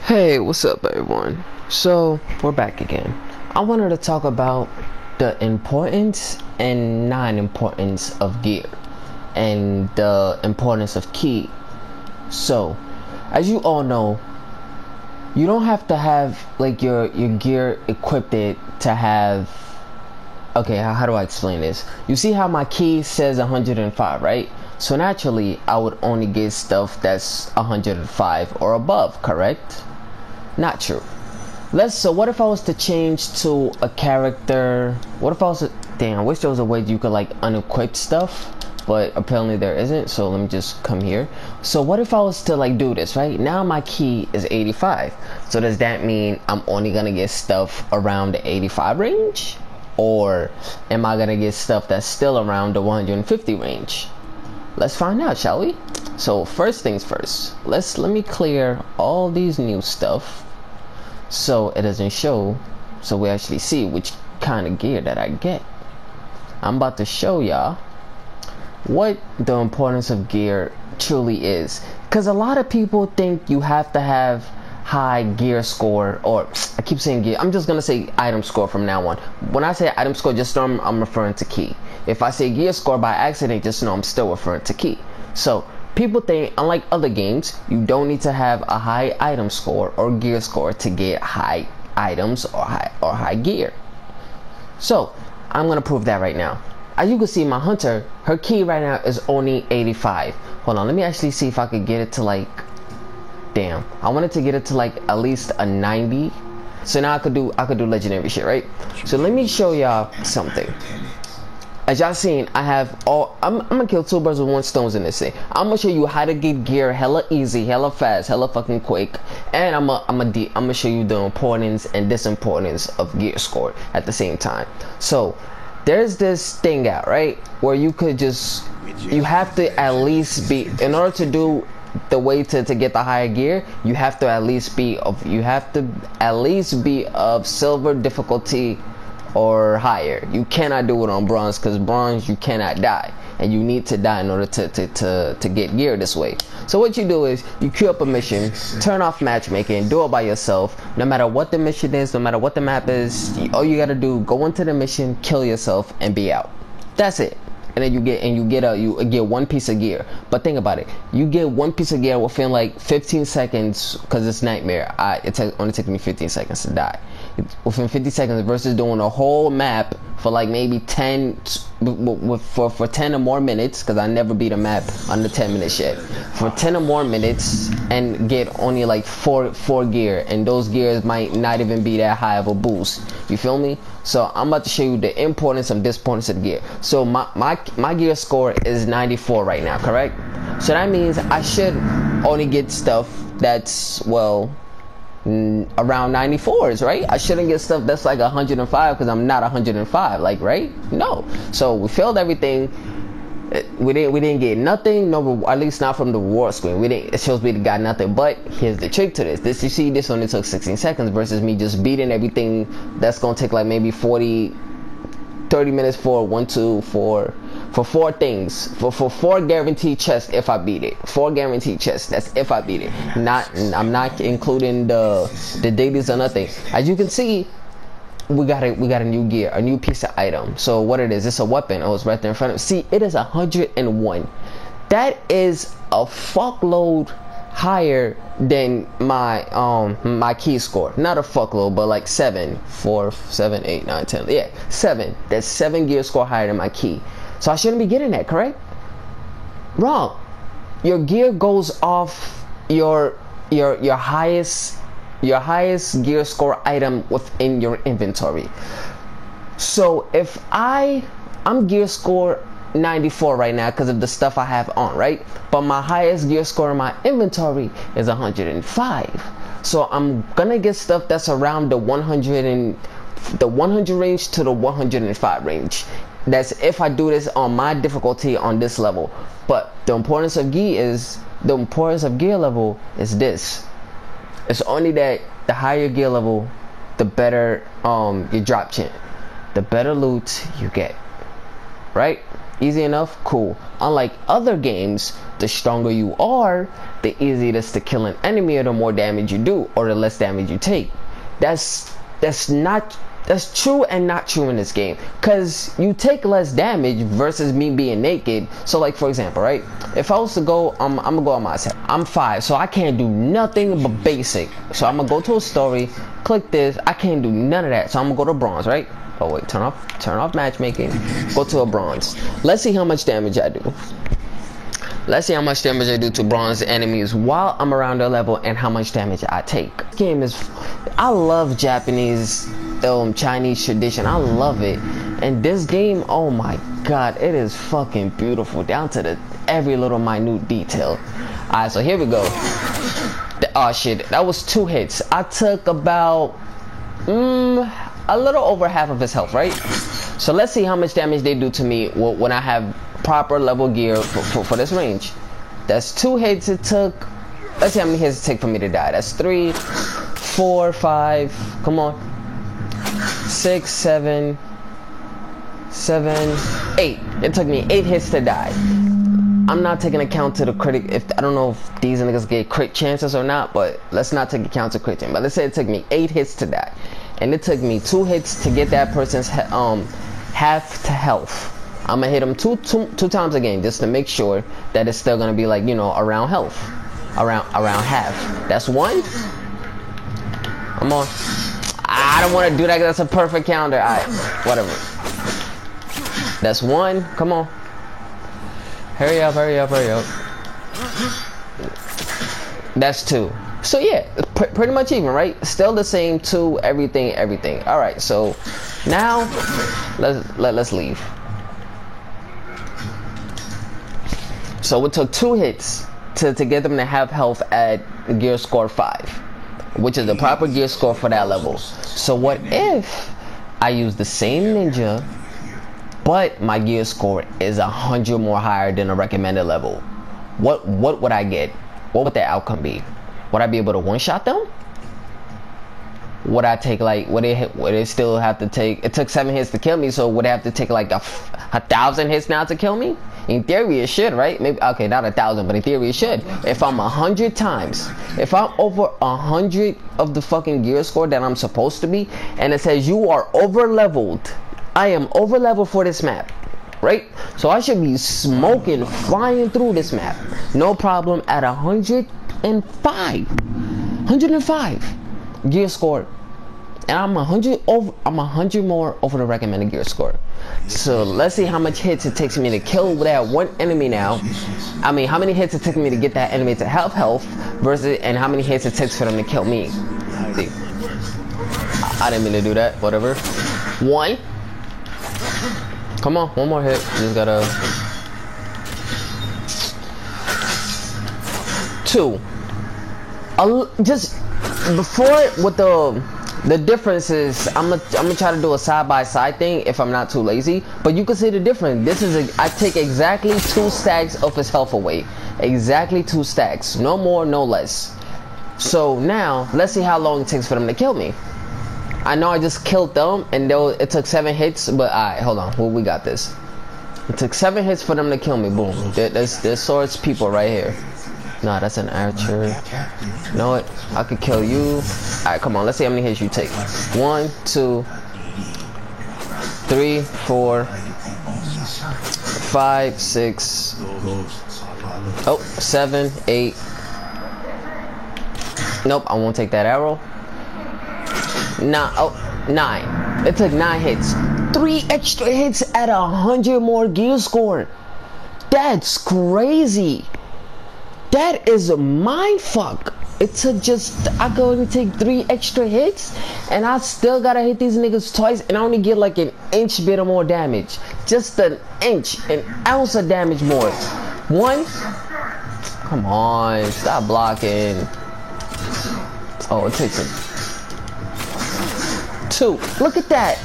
Hey, what's up, everyone? So, we're back again. I wanted to talk about the importance and non-importance of gear and the importance of ki. So, as you all know, you don't have to have like your gear equipped to have. Okay, how do I explain this? You see how my ki says 105, right? So naturally, I would only get stuff that's 105 or above, correct? Not true. So what if I was to change to a character? What if I was to, damn, I wish there was a way you could like unequip stuff, but apparently there isn't. So let me just come here. So what if I was to like do this, right? Now my ki is 85. So does that mean I'm only gonna get stuff around the 85 range? Or am I gonna get stuff that's still around the 150 range? Let's find out, shall we? So first things first, let me clear all these new stuff so it doesn't show, so we actually see which kind of gear that I get. I'm about to show y'all what the importance of gear truly is, because a lot of people think you have to have high gear score, or I keep saying gear, I'm just gonna say item score from now on. When I say item score, just know I'm referring to ki. If I say gear score by accident, just know I'm still referring to ki. So people think, unlike other games, you don't need to have a high item score or gear score to get high items or high gear. So I'm gonna prove that right now. As you can see, my hunter, her ki right now is only 85. Hold on, let me actually see if I could get it to like, damn, I wanted to get it to like at least a 90. So now I could do legendary shit, right? So let me show y'all something. As y'all seen, I have all, I'm gonna kill two birds with one stone in this thing. I'm gonna show you how to get gear hella easy, hella fast, hella fucking quick, and I'm gonna show you the importance and disimportance of gear score at the same time. So there's this thing out, right, where you could just, you have to at least be, in order to do the way to get the higher gear, you have to at least be of silver difficulty or higher. You cannot do it on bronze, because bronze you cannot die, and you need to die in order to get gear this way. So what you do is you queue up a mission, turn off matchmaking, do it by yourself. No matter what the mission is, no matter what the map is, all you gotta do, go into the mission, kill yourself, and be out. That's it. And then you get one piece of gear. But think about it, you get one piece of gear within like 15 seconds, because it's nightmare. It only takes me 15 seconds to die. Within 50 seconds versus doing a whole map for like maybe 10 for 10 or more minutes, because I never beat a map under 10 minutes yet, for 10 or more minutes, and get only like four gear, and those gears might not even be that high of a boost. You feel me? So I'm about to show you the importance and disimportance of gear. So my gear score is 94 right now, correct? So that means I should only get stuff that's, well, around 94s, right? I shouldn't get stuff that's like 105, because I'm not 105, like, right? No. So we failed everything. We didn't get nothing, no, at least not from the reward screen. It shows we got nothing. But here's the trick to this. You see, this only took 16 seconds versus me just beating everything. That's gonna take like maybe 30 minutes for 4 things, for 4 guaranteed chests if I beat it. 4 guaranteed chests, that's if I beat it. I'm not including the dailies or nothing. As you can see, we got a new gear, a new piece of item. So what it is, it's a weapon. Oh, it's right there in front of me. See, it is 101. That is a fuckload higher than my ki score. Not a fuckload, but like 7, 4, 7, 8, 9, 10. Yeah, 7. That's 7 gear score higher than my ki. So I shouldn't be getting that, correct? Wrong. Your gear goes off your highest gear score item within your inventory. So if I'm gear score 94 right now because of the stuff I have on, right? But my highest gear score in my inventory is 105. So I'm gonna get stuff that's around the 100 range to the 105 range. That's if I do this on my difficulty on this level. But the importance of gear level is this. It's only that the higher gear level, the better your drop chance, the better loot you get, right? Easy enough? Cool. Unlike other games, the stronger you are, the easier it is to kill an enemy, or the more damage you do, or the less damage you take. That's true and not true in this game, because you take less damage versus me being naked. So like, for example, right, if I was to go, I'm gonna go on myself. I'm 5, so I can't do nothing but basic. So I'm gonna go to a story, click this. I can't do none of that, so I'm gonna go to bronze, right? Oh wait, turn off matchmaking, go to a bronze. Let's see how much damage I do. Let's see how much damage I do to bronze enemies while I'm around their level, and how much damage I take. This game is, I love Japanese, Chinese tradition. I love it. And this game, oh my god, it is fucking beautiful down to every little minute detail. Alright, so here we go. Oh shit, that was 2 hits. I took about a little over half of his health, right? So let's see how much damage they do to me when I have proper level gear for this range. That's 2 hits it took. Let's see how many hits it take for me to die. That's 3, 4, 5, come on, 6, 7, 8. It took me 8 hits to die. I'm not taking account to the critic. If I don't know if these niggas get crit chances or not, but let's not take account to crit. But let's say it took me 8 hits to die, and it took me 2 hits to get that person's half to health. I'm gonna hit him two times again just to make sure that it's still gonna be like, you know, around health, around half. That's 1. Come on. I don't want to do that because that's a perfect counter. Alright, whatever. That's 1. Come on. Hurry up, hurry up, hurry up. That's 2. So yeah, pretty much even, right? Still the same 2, everything. Alright, so now let's leave. So it took 2 hits to get them to have health at gear score 5, which is the proper gear score for that level. So what if I use the same ninja, but my gear score is 100 more higher than a recommended level? What would I get? What would the outcome be? Would I be able to one-shot them? Would I take like, would it still have to take, it took 7 hits to kill me, so would it have to take like 1,000 hits now to kill me? In theory it should, right? Maybe, okay, not 1,000, but in theory it should. If I'm 100 times, if I'm over 100 of the fucking gear score that I'm supposed to be, and it says you are over leveled, I am over leveled for this map, right? So I should be smoking, flying through this map, no problem, at 105 gear score, and I'm 100 more over the recommended gear score. So let's see how much hits it takes me to kill that one enemy now. I mean, how many hits it took me to get that enemy to have health versus, and how many hits it takes for them to kill me. See, I didn't mean to do that. Whatever. 1. Come on, 1 more hit. Just gotta. 2. Just before with the difference is, I'm gonna try to do a side-by-side thing if I'm not too lazy, but you can see the difference. This is I take exactly 2 stacks of his health away, exactly 2 stacks, no more, no less. So now let's see how long it takes for them to kill me. I know I just killed them and it took 7 hits, but alright, hold on, well, we got this. It took 7 hits for them to kill me. Boom. There's swords people right here. Nah, that's an archer. You know what? I could kill you. Alright, come on. Let's see how many hits you take. 1, 2, 3, 4, 5, 6. Oh, 7, 8. Nope, I won't take that arrow. 9. It took 9 hits. 3 extra hits at 100 more gear score. That's crazy. That is a mindfuck. It took just, I go and take 3 extra hits, and I still gotta hit these niggas twice, and I only get like an inch bit of more damage. Just an inch, an ounce of damage more. 1. Come on, stop blocking. Oh, it takes it. 2. Look at that.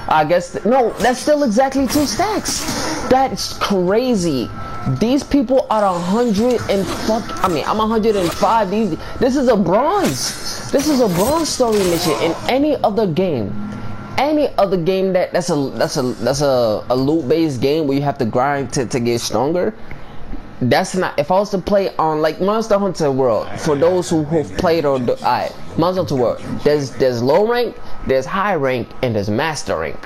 I guess, no, that's still exactly 2 stacks. That's crazy. These people are 100 and I'm 105. This is a bronze. This is a bronze story mission. In any other game, Any other game that's a loot based game where you have to grind to get stronger, that's not. If I was to play on like Monster Hunter World, for those who've played or Monster Hunter World, there's low rank, there's high rank, and there's master rank.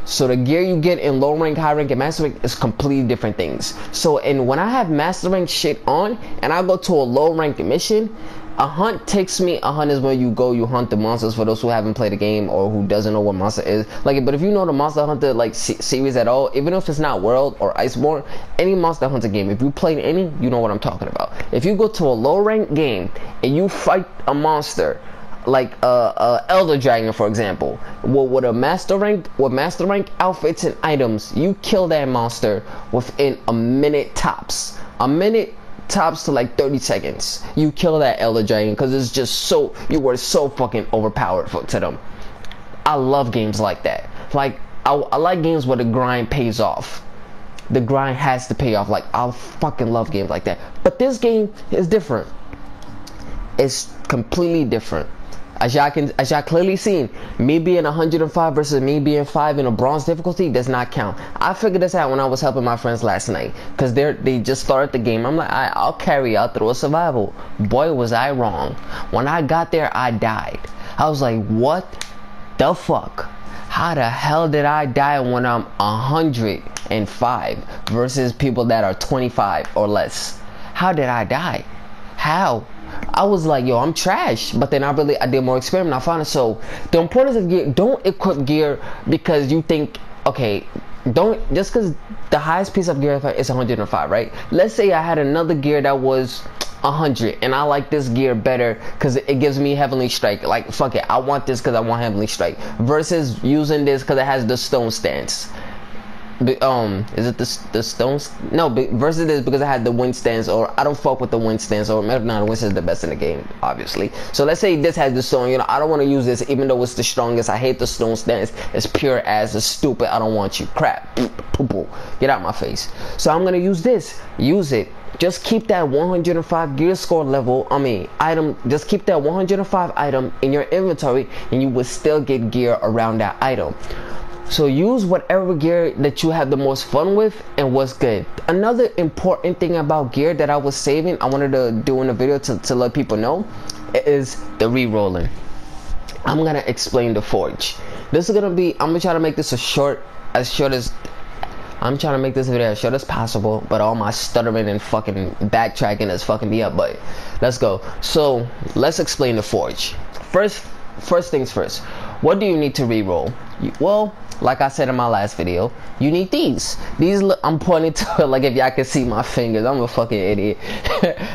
So the gear you get in low rank, high rank, and master rank is completely different things. So and when I have master rank shit on and I go to a low rank mission, a hunt takes me. A hunt is where you go, you hunt the monsters. For those who haven't played the game or who doesn't know what monster is, like, but if you know the Monster Hunter like series at all, even if it's not World or Iceborne, any Monster Hunter game, if you played any, you know what I'm talking about. If you go to a low rank game and you fight a monster like Elder Dragon, for example, with master rank outfits and items, you kill that monster within a minute tops. A minute tops to like 30 seconds. You kill that Elder Dragon because it's just so, you were so fucking overpowered to them. I love games like that. Like I like games where the grind pays off. The grind has to pay off. Like I fucking love games like that. But this game is different. It's completely different. As y'all clearly seen, me being 105 versus me being 5 in a bronze difficulty does not count. I figured this out when I was helping my friends last night, because they just started the game. I'm like, I'll carry out through a survival. Boy, was I wrong. When I got there, I died. I was like, what the fuck? How the hell did I die when I'm 105 versus people that are 25 or less? How did I die? How? I was like, yo, I'm trash. But then I did more experiment. I found it. So the importance of gear, don't equip gear because you think, okay, don't, just because the highest piece of gear is 105, right? Let's say I had another gear that was 100 and I like this gear better because it gives me Heavenly Strike. Like, fuck it, I want this because I want Heavenly Strike versus using this because it has the stone stance. Is it the stones? No, versus this because I had the wind stance, or I don't fuck with the wind stance, or maybe not, the wind stance is the best in the game, obviously. So let's say this has the stone, you know, I don't want to use this even though it's the strongest. I hate the stone stance. It's pure as it's stupid. I don't want you. Crap. Get out my face. So I'm gonna use this. Use it. Just keep that 105 gear score level, item, just keep that 105 item in your inventory and you will still get gear around that item. So use whatever gear that you have the most fun with and what's good. Another important thing about gear that I was saving, I wanted to do in a video to let people know, is the re-rolling. I'm gonna explain the forge. This is gonna be, I'm gonna try to make this I'm trying to make this video as short as possible, but all my stuttering and fucking backtracking is fucking me up, but let's go. So let's explain the forge. First things first, what do you need to re-roll? Well, like I said in my last video, you need these. I'm pointing to it like if y'all can see my fingers. I'm a fucking idiot.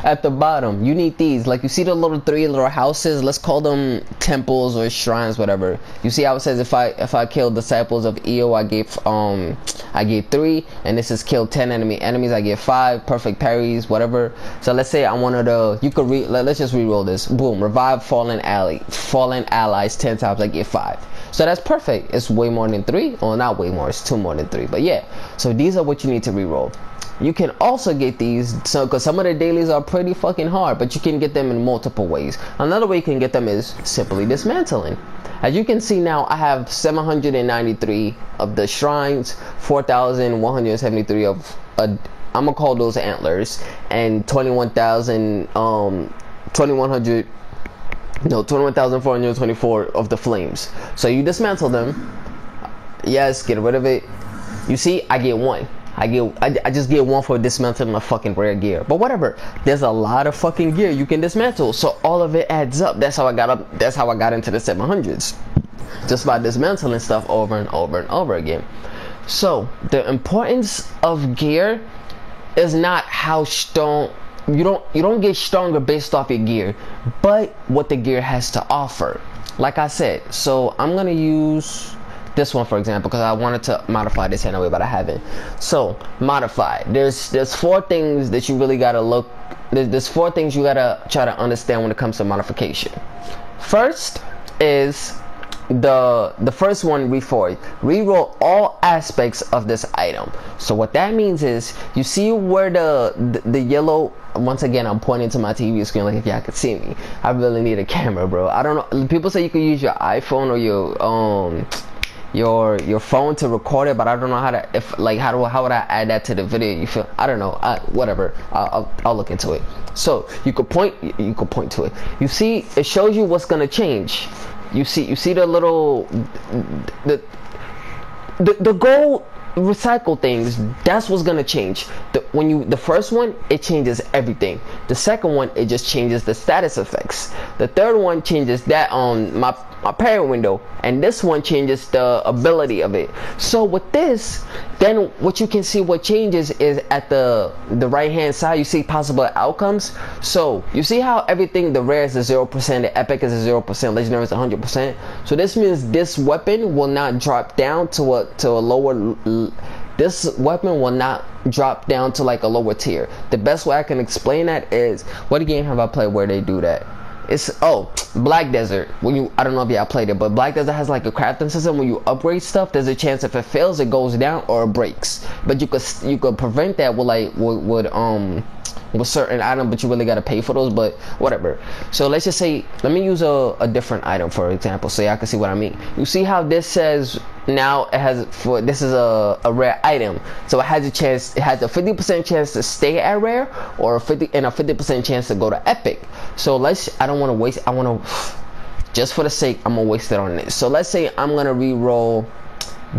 At the bottom, you need these. Like you see the three little houses. Let's call them temples or shrines, whatever. You see how it says if I kill disciples of Io, I get 3, and this is kill 10 enemies. I get 5 perfect parries, whatever. So let's say I wanted to. Let's just re-roll this. Boom, revive fallen allies 10 times. I get 5. So that's perfect. It's way more than 3. Well, not way more. It's 2 more than 3. But yeah. So these are what you need to re-roll. You can also get these, because some of the dailies are pretty fucking hard, but you can get them in multiple ways. Another way you can get them is simply dismantling. As you can see now, I have 793 of the shrines, 4,173 of I'm gonna call those antlers, and 21,424 of the flames. So you dismantle them. Yes, get rid of it. You see, I get 1. I just get 1 for dismantling my fucking rare gear. But whatever. There's a lot of fucking gear you can dismantle. So all of it adds up. That's how I got into the 700s. Just by dismantling stuff over and over and over again. So the importance of gear is not how strong. You don't get stronger based off your gear, but what the gear has to offer. Like I said, so I'm gonna use this one for example because I wanted to modify this anyway, but I haven't. So modify. There's 4 things that you really gotta look. There's 4 things you gotta try to understand when it comes to modification. First is the first one, re-roll all aspects of this item. So what that means is, you see where the yellow, once again I'm pointing to my TV screen like if y'all could see me. I really need a camera, bro. I don't know, people say you could use your iPhone or your phone to record it, but I don't know how to, if like how would I add that to the video? You feel, I don't know, whatever, I'll look into it. So you could point to it. You see, it shows you what's gonna change. You see the little the gold recycle things, that's what's gonna change. The first one, it changes everything. The second one, it just changes the status effects. The third one changes that on my parent window, and this one changes the ability of it. So with this, then what you can see what changes is at the right hand side, you see possible outcomes. So you see how everything, the rare is a 0%, the epic is a 0%, legendary is 100%. So this means this weapon will not drop down to a lower, this weapon will not drop down to like a lower tier. The best way I can explain that is, what game have I played where they do that? It's Black Desert. When you, I don't know if y'all played it, but Black Desert has like a crafting system. When you upgrade stuff, there's a chance if it fails, it goes down or it breaks. But you could prevent that with like with certain item, but you really gotta pay for those. But whatever. So let's just say, let me use a different item for example, so y'all can see what I mean. You see how this says now it has, for this is a rare item, so it has a chance, it has a 50% chance to stay at rare, or a 50% chance to go to epic. So I don't want to waste, I want to, just for the sake, I'm gonna waste it on this. So let's say I'm gonna re-roll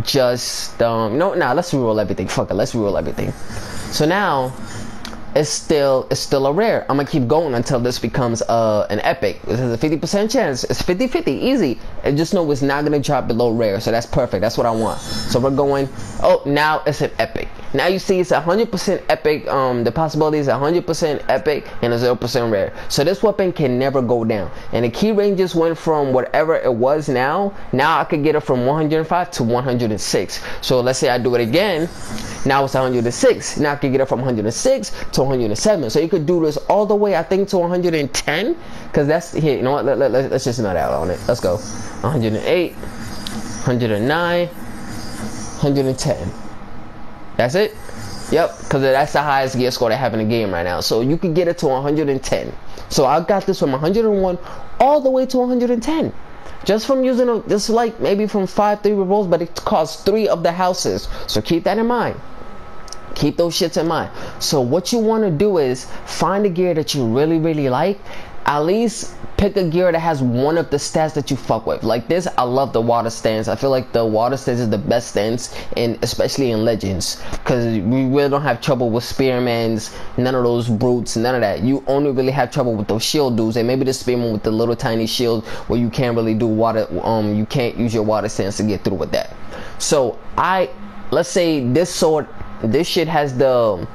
just let's re-roll everything. Fuck it, let's re-roll everything. So now it's still a rare. I'm gonna keep going until this becomes an epic. This is a 50% chance. It's 50-50, easy. And just know it's not gonna drop below rare, so that's perfect. That's what I want. So we're going, now it's an epic. Now you see it's 100% epic. The possibility is 100% epic and a 0% rare. So this weapon can never go down. And the key ranges went from whatever it was now I could get it from 105 to 106. So let's say I do it again. Now it's 106. Now I can get it from 106 to 107. So you could do this all the way, I think, to 110. Because that's, here, you know what, let's just not out on it. Let's go. 108, 109, 110. That's it? Yep, because that's the highest gear score they have in the game right now. So you could get it to 110. So I got this from 101 all the way to 110. Just from using this, like maybe from 5-3 revolts, but it costs 3 of the houses. So keep that in mind. Keep those shits in mind. So what you want to do is find a gear that you really, really like. At least pick a gear that has one of the stats that you fuck with. Like this, I love the water stance. I feel like the water stance is the best stance, especially in Legends, because we really don't have trouble with spearmans, none of those brutes, none of that. You only really have trouble with those shield dudes, and maybe the spearman with the little tiny shield where you can't really do water. You can't use your water stance to get through with that. So let's say this sword, this shit has the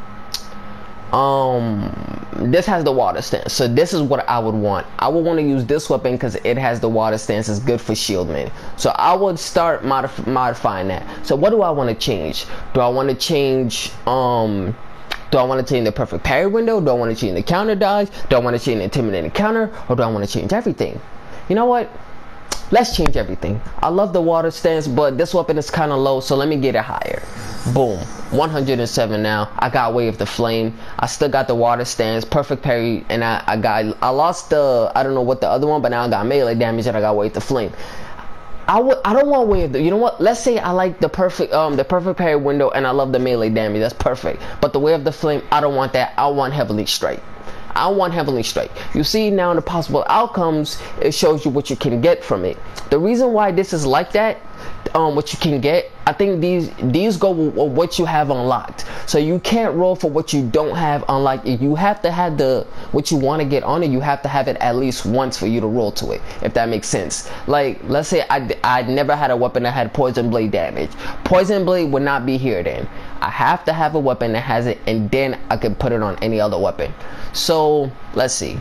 this has the water stance. So this is what I would want. I would want to use this weapon because it has the water stance. It's good for shieldman. So I would start modifying that. So what do I want to change? Do I want to change the perfect parry window? Do I want to change the counter dodge? Do I want to change the intimidating counter? Or do I want to change everything? You know what? Let's change everything. I love the water stance, but this weapon is kind of low, so let me get it higher. Boom, 107 now. I got Way of the Flame. I still got the water stance, perfect parry, and I lost the, I don't know what the other one, but now I got melee damage and I got Way of the Flame. I don't want Way of the, you know what? Let's say I like the perfect parry window and I love the melee damage. That's perfect. But the Way of the Flame, I don't want that. I want Heavenly Strike. I want Heavenly Strike. You see now in the possible outcomes, it shows you what you can get from it. The reason why this is like that, what you can get, I think these go with what you have unlocked. So you can't roll for what you don't have unlocked. You have to have what you want to get on it. You have to have it at least once for you to roll to it, if that makes sense. Like, let's say I never had a weapon that had poison blade damage. Poison blade would not be here then. I have to have a weapon that has it, and then I can put it on any other weapon. So let's see.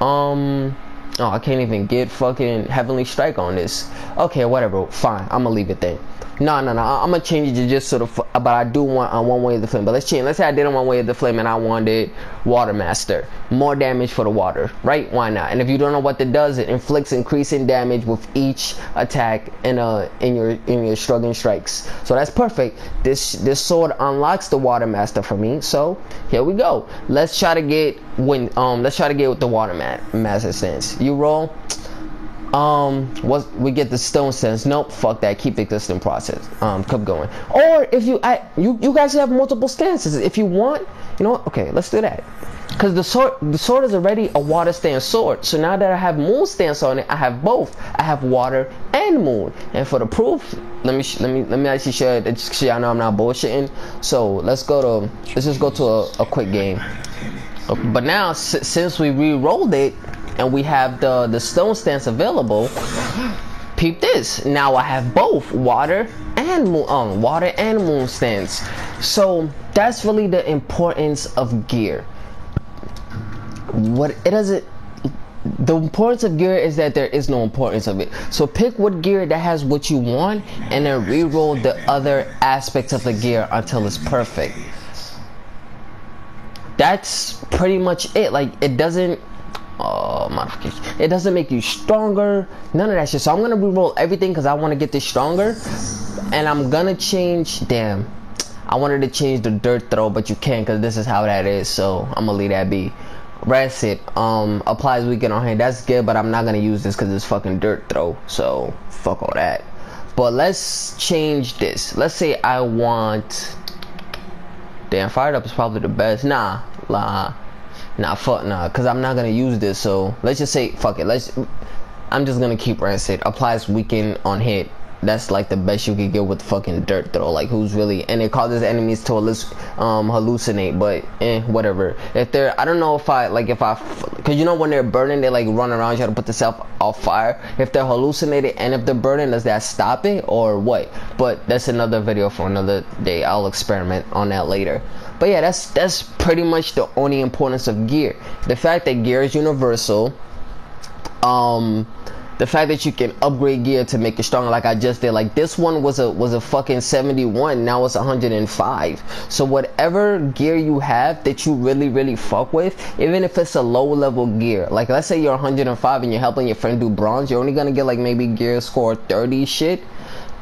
I can't even get fucking Heavenly Strike on this. Okay, whatever, fine, I'm gonna leave it then. No, I'm gonna change it to just sort of, but I do want on One Way of the Flame. But let's change. Let's say I did on One Way of the Flame and I wanted Water Master, more damage for the water, right? Why not? And if you don't know what that does, it inflicts increasing damage with each attack in your struggling strikes. So that's perfect. This sword unlocks the Water Master for me. So here we go. Let's try to get with the Water Master stance. You roll. what we get the stone stance. Nope, fuck that, keep existing process. Keep going. Or if you guys have multiple stances if you want, you know what, okay, let's do that. Because the sword is already a water stance sword. So now that I have moon stance on it, I have both. I have water and moon. And for the proof, let me actually show it so y'all know I'm not bullshitting. So let's just go to a quick game. But now since we re-rolled it and we have the stone stance available, peep this. Now I have both water and moon stance. So that's really the importance of gear. The importance of gear is that there is no importance of it. So pick what gear that has what you want and then re-roll the other aspects of the gear until it's perfect. That's pretty much it. Like, it doesn't modification, it doesn't make you stronger, none of that shit. So I'm gonna re-roll everything because I want to get this stronger. And I'm gonna change, damn, I wanted to change the dirt throw, but you can't because this is how that is. So I'm gonna leave that be. Rancid applies weekend on hand. That's good, but I'm not gonna use this because it's fucking dirt throw. So fuck all that. But let's change this. Let's say I want, damn, fired up is probably the best. Nah, because I'm not gonna use this. So let's just say fuck it. I'm just gonna keep Rancid. Applies weekend on hit. That's like the best you could get with fucking dirt throw. Like, who's really, and it causes enemies to hallucinate, but whatever. If they're, I don't know if because you know when they're burning, they like run around, try to put themselves off fire. If they're hallucinated and if they're burning, does that stop it or what? But that's another video for another day. I'll experiment on that later. But yeah, that's pretty much the only importance of gear. The fact that gear is universal. The fact that you can upgrade gear to make it stronger, like I just did. Like, this one was a fucking 71, now it's 105. So whatever gear you have that you really fuck with, even if it's a low level gear, like let's say you're 105 and you're helping your friend do bronze, you're only gonna get like maybe gear score 30 shit.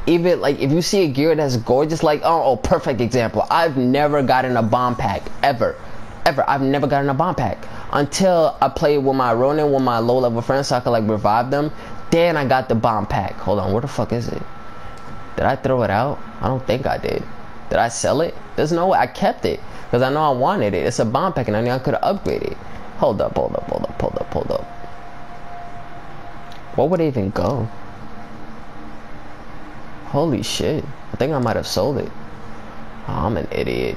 Even like if you see a gear that's gorgeous, like perfect example, I've never gotten a bomb pack ever. I've never gotten a bomb pack until I played with my Ronin, with my low level friends, so I could like revive them. Then I got the bomb pack. Hold on, where the fuck is it? Did I throw it out? I don't think I did. Did I sell it? There's no way. I kept it because I know I wanted it. It's a bomb pack and I knew I could have upgraded it. Hold up. Where would it even go? Holy shit, I think I might have sold it. Oh, I'm an idiot.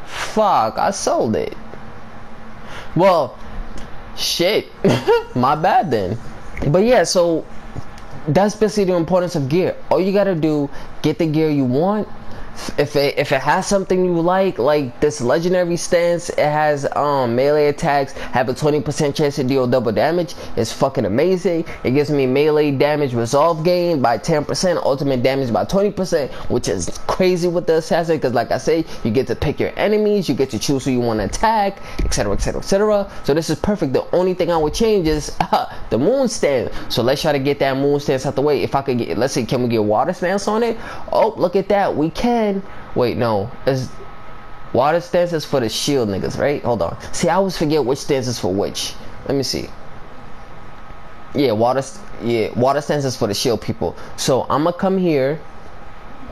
Fuck, I sold it. Well, shit. My bad then. But yeah, so that's basically the importance of gear. All you gotta do, get the gear you want. If it has something you like this legendary stance, it has melee attacks have a 20% chance to deal double damage. It's fucking amazing. It gives me melee damage resolve gain by 10%, ultimate damage by 20%, which is crazy with the assassin because like I say, you get to pick your enemies, you get to choose who you want to attack, etc. So this is perfect. The only thing I would change is the moon stance. So let's try to get that moon stance out the way. If I could get, let's see, can we get water stance on it? Oh, look at that, we can. Wait, no, is water stance is for the shield niggas, right? Hold on. See, I always forget which stance is for which. Let me see. Yeah, water stance is for the shield people. So I'm gonna come here.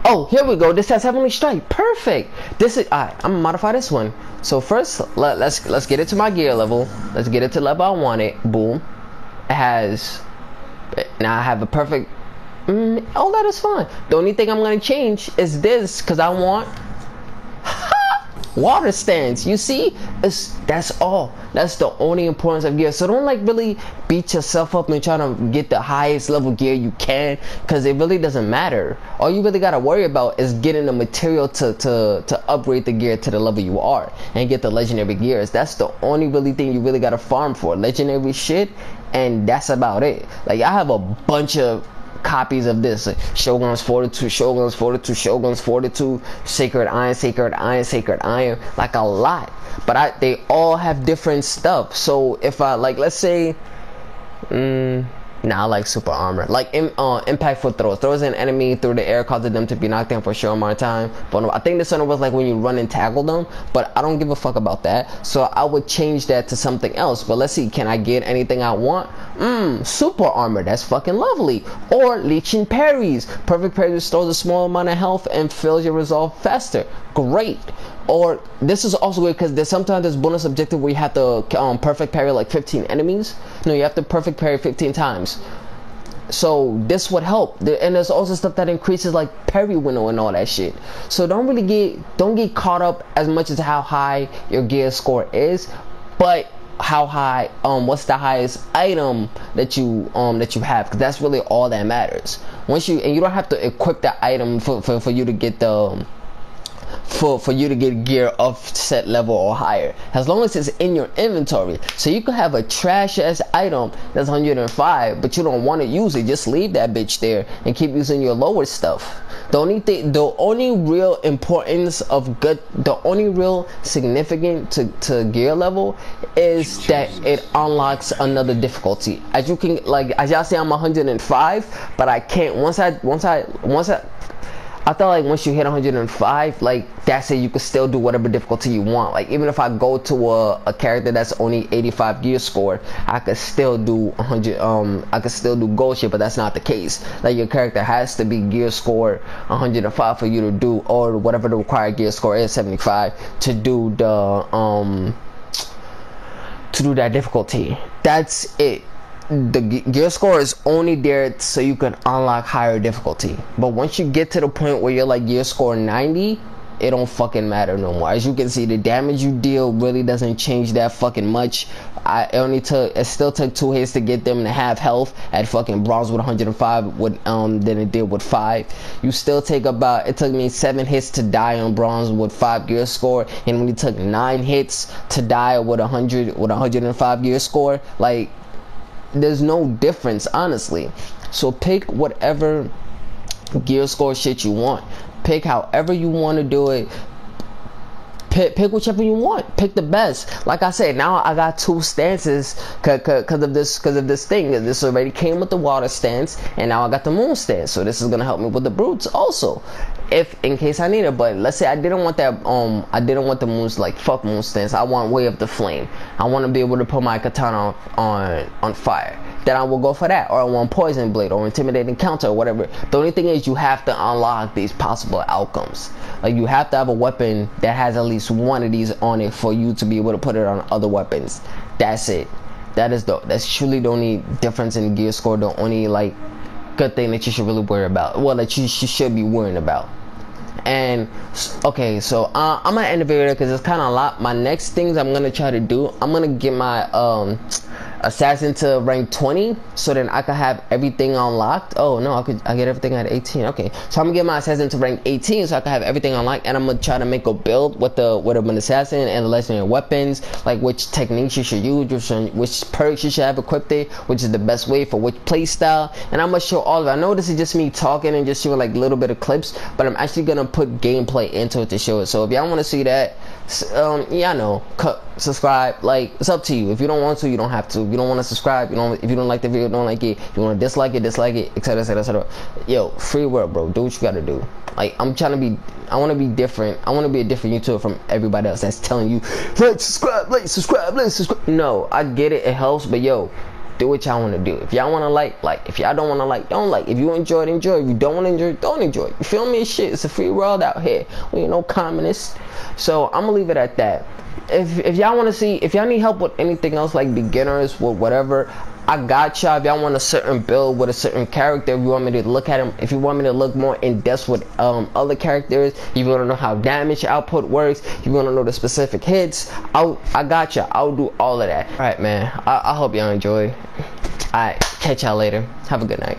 Oh, here we go. This has Heavenly Strike. Perfect. This is alright. I'm gonna modify this one. So first, let's get it to my gear level. Let's get it to level I want it. Boom. It has. Now I have a perfect. Oh, that is fine. The only thing I'm gonna change is this because I want water stance. You see, that's all. That's the only importance of gear. So don't like really beat yourself up and try to get the highest level gear you can because it really doesn't matter. All you really gotta worry about is getting the material to upgrade the gear to the level you are and get the legendary gears. That's the only really thing you really gotta farm for, legendary shit, and that's about it. Like, I have a bunch of copies of this, like Shogun's Fortitude, Sacred Iron, like a lot, but they all have different stuff. So if I like, let's say I like super armor, like impactful throws an enemy through the air, causing them to be knocked down for a short amount of time. But I think this one was like when you run and tackle them, but I don't give a fuck about that, so I would change that to something else. But let's see, can I get anything I want? super armor, that's fucking lovely. Or leeching parries, perfect parry restores a small amount of health and fills your resolve faster, great. Or this is also good because sometimes there's bonus objective where you have to perfect parry like 15 enemies. No, you have to perfect parry 15 times. So this would help. And there's also stuff that increases like parry window and all that shit. So don't get caught up as much as how high your gear score is, but how high what's the highest item that you have, because that's really all that matters. And you don't have to equip the item for you to get the for you to get gear of set level or higher, as long as it's in your inventory. So you could have a trash ass item that's 105 but you don't want to use it, just leave that bitch there and keep using your lower stuff. The only real importance of the only real significant to gear level is that it unlocks another difficulty. As you can, like, as y'all see, I'm 105, but I can't I feel like once you hit 105, like, that's it, you can still do whatever difficulty you want. Like, even if I go to a character that's only 85 gear score, I could still do 100, I could still do gold shit, but that's not the case. Like, your character has to be gear score 105 for you to do, or whatever the required gear score is, 75, to do that difficulty. That's it. The gear score is only there so you can unlock higher difficulty, but once you get to the point where you're like gear score 90, it don't fucking matter no more. As you can see, the damage you deal really doesn't change that fucking much. It still took 2 hits to get them to have health at fucking bronze with 105 than it did with 5. You still take it took me 7 hits to die on bronze with 5 gear score, and when it took 9 hits to die with 105 gear score, like, there's no difference, honestly. So pick whatever gear score shit you want. Pick however you want to do it. Pick whichever you want. Pick the best. Like I said, now I got 2 stances because of this thing. This already came with the water stance, and now I got the moon stance. So this is gonna help me with the brutes also, if in case I need it. But let's say I didn't want that. I didn't want the moons, like, fuck moon stance. I want way of the flame. I want to be able to put my katana on fire. Then I will go for that. Or I want poison blade or intimidating counter or whatever. The only thing is you have to unlock these possible outcomes. Like, you have to have a weapon that has at least one of these on it for you to be able to put it on other weapons. That's it. That's truly the only difference in gear score. The only, like, good thing that you should really worry about. Well, that you should be worrying about. And okay, so I'm gonna end the video because it's kind of a lot. My next things I'm gonna try to do, I'm gonna get my assassin to rank 20 so then I could have everything unlocked. Oh no, I get everything at 18. Okay, so I'm gonna get my assassin to rank 18 so I can have everything unlocked, and I'm gonna try to make a build with an assassin and the legendary weapons, like which techniques you should use, which perks you should have equipped it, which is the best way for which play style, and I'm gonna show all of it. I know this is just me talking and just showing like a little bit of clips, but I'm actually gonna put gameplay into it to show it. So if y'all want to see that, yeah, I know, subscribe. Like, it's up to you. If you don't want to, you don't have to. If you don't want to subscribe, if you don't like the video, don't like it. If you want to dislike it, etc, etc, etc. Yo, free world, bro. Do what you gotta do. Like, I want to be different. I want to be a different YouTuber from everybody else that's telling you, like, subscribe. No, I get it, it helps, but yo, do what y'all want to do. If y'all want to like. If y'all don't want to like, don't like. If you enjoy it, enjoy. If you don't want to enjoy it, don't enjoy it. You feel me? Shit, it's a free world out here. We ain't no communists. So I'm gonna leave it at that. If y'all want to see, if y'all need help with anything else, like beginners, with whatever, I got y'all. If y'all want a certain build with a certain character, if you want me to look at him, if you want me to look more in depth with other characters, if you want to know how damage output works, if you want to know the specific hits, I got y'all. I'll do all of that. All right, man. I hope y'all enjoy. All right, catch y'all later. Have a good night.